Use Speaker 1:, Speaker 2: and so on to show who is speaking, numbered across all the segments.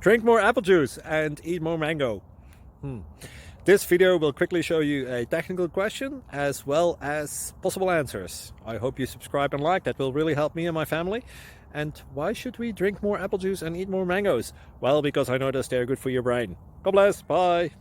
Speaker 1: Drink more apple juice and eat more mango. This video will quickly show you a technical question as well as possible answers. I hope you subscribe and like, that will really help me and my family. And why should we drink more apple juice and eat more mangoes? Well, because I noticed they're good for your brain. God bless, bye.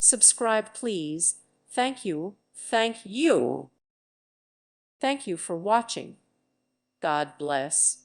Speaker 2: Subscribe, please. Thank you. Thank you. Thank you for watching. God bless.